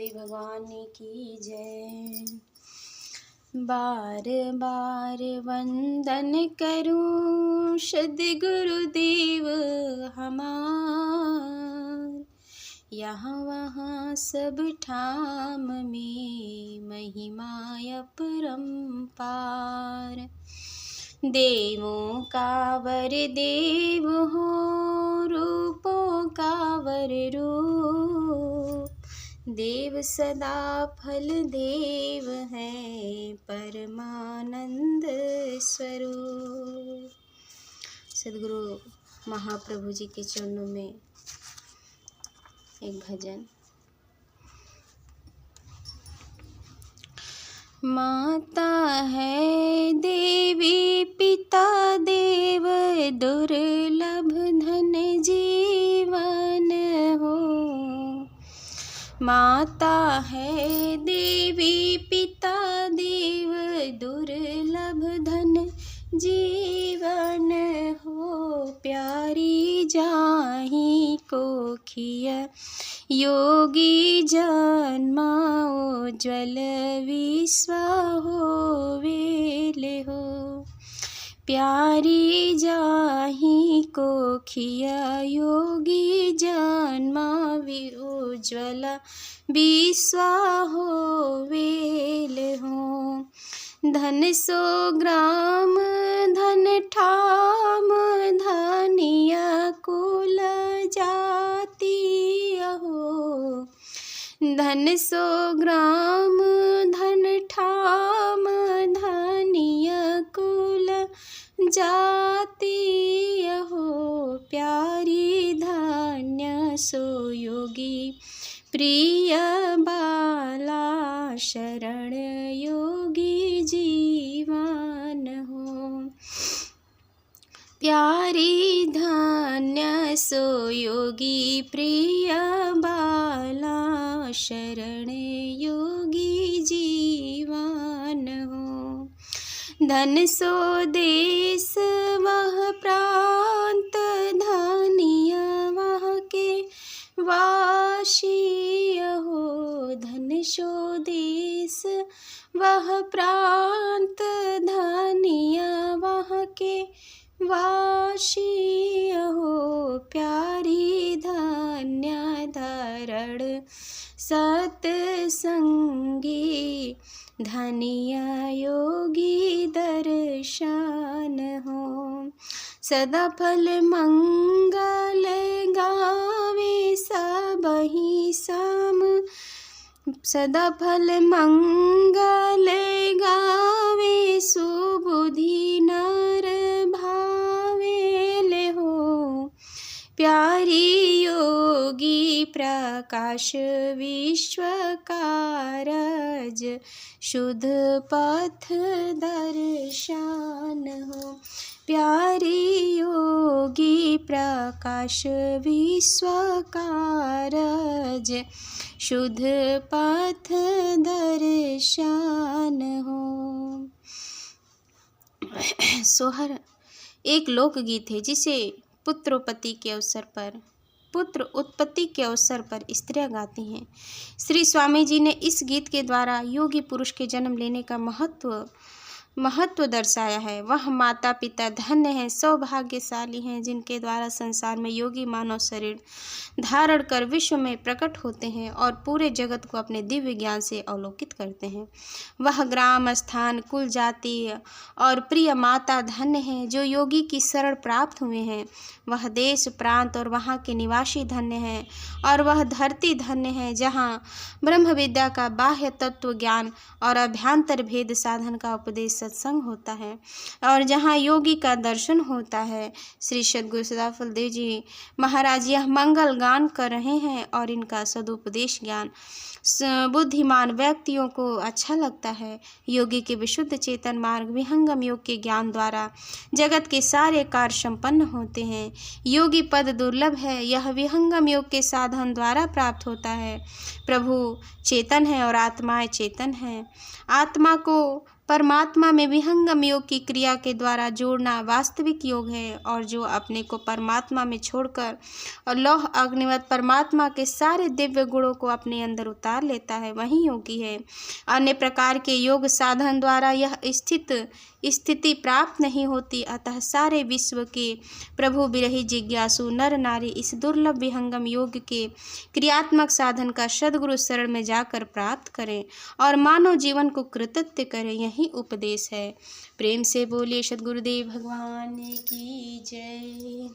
गुरुदेव भगवान की जय। बार बार वंदन करूं सद्गुरुदेव हमार, यहाँ वहाँ सब ठाम में महिमा अपरंपार। देवों का वर देव हो, रूपों का वर रूप, देव सदा फल देव है परमानंद स्वरूप। सद्गुरु महाप्रभु जी के चरणों में एक भजन। माता है देवी पिता देव, दुर्लभ धन जीवन हो। माता है देवी पिता देव, दुर्लभ धन जीवन हो। प्यारी जाहि को खिया योगी जन्माओ, ज्वल विश्व हो वेल हो। प्यारी जाहि को खिया योगी जन्मावि, उज्ज्वल विश्व हो वेल हो। धन 100 ग्राम धन ठाम, धनिया कुल जाति हो। धन 100 ग्राम धन ठाम, धनिया कुल जाति हो। प्यारी धन्य सो योगी प्रिय बाला, शरण योगी जीवन हो। प्यारी धन्य सो योगी प्रिय बाला, शरण योगी जीवन हो। धन 100 देश वह प्रांत, धनिया वह के वासी हो। धन 100 देश वह प्रांत, धनिया वह के वासी हो। प्यारी धन्य धरण सत्संगी, धनिया योगी दर्शन हो। सदा फल मंगल गावे सबहि साम, सदा फल मंगल गावे सुबुद्धि नर भावेल हो। प्यारी योगी प्रकाश विश्व कारज, शुद्ध पथ दर्शन हो। प्यारी योगी प्रकाश विश्व कारज, शुद्ध पथ दर्शन हो। सोहर एक लोकगीत है जिसे पुत्र उत्पत्ति के अवसर पर स्त्रियां गाती हैं। श्री स्वामी जी ने इस गीत के द्वारा योगी पुरुष के जन्म लेने का महत्व दर्शाया है। वह माता पिता धन्य हैं, सौभाग्यशाली हैं, जिनके द्वारा संसार में योगी मानव शरीर धारण कर विश्व में प्रकट होते हैं और पूरे जगत को अपने दिव्य ज्ञान से अवलोकित करते हैं। वह ग्राम स्थान कुल जाति और प्रिय माता धन्य हैं जो योगी की शरण प्राप्त हुए हैं। वह देश प्रांत और वहाँ के निवासी धन्य हैं, और वह धरती धन्य है जहाँ ब्रह्म विद्या का बाह्य तत्व ज्ञान और अभ्यंतर भेद साधन का उपदेश सत्संग होता है, और जहाँ योगी का दर्शन होता है। श्री सद्गुरु सदाफल देव जी महाराज यह मंगल गान कर रहे हैं, और इनका सदुपदेश ज्ञान बुद्धिमान व्यक्तियों को अच्छा लगता है। योगी के विशुद्ध चेतन मार्ग विहंगम योग के ज्ञान द्वारा जगत के सारे कार्य संपन्न होते हैं। योगी पद दुर्लभ है, यह विहंगम योग के साधन द्वारा प्राप्त होता है। प्रभु चेतन है और आत्माएं चेतन हैं। आत्मा को परमात्मा में विहंगम योग की क्रिया के द्वारा जोड़ना वास्तविक योग है, और जो अपने को परमात्मा में छोड़कर और लौह अग्निवत परमात्मा के सारे दिव्य गुणों को अपने अंदर उतार लेता है, वही योगी है। अन्य प्रकार के योग साधन द्वारा यह स्थिति प्राप्त नहीं होती। अतः सारे विश्व के प्रभु विरही जिज्ञासु नर नारी इस दुर्लभ विहंगम योग के क्रियात्मक साधन का सद्गुरु शरण में जाकर प्राप्त करें और मानव जीवन को कृतज्ञ करें, यही उपदेश है। प्रेम से बोलिए सद्गुरुदेव भगवान की जय।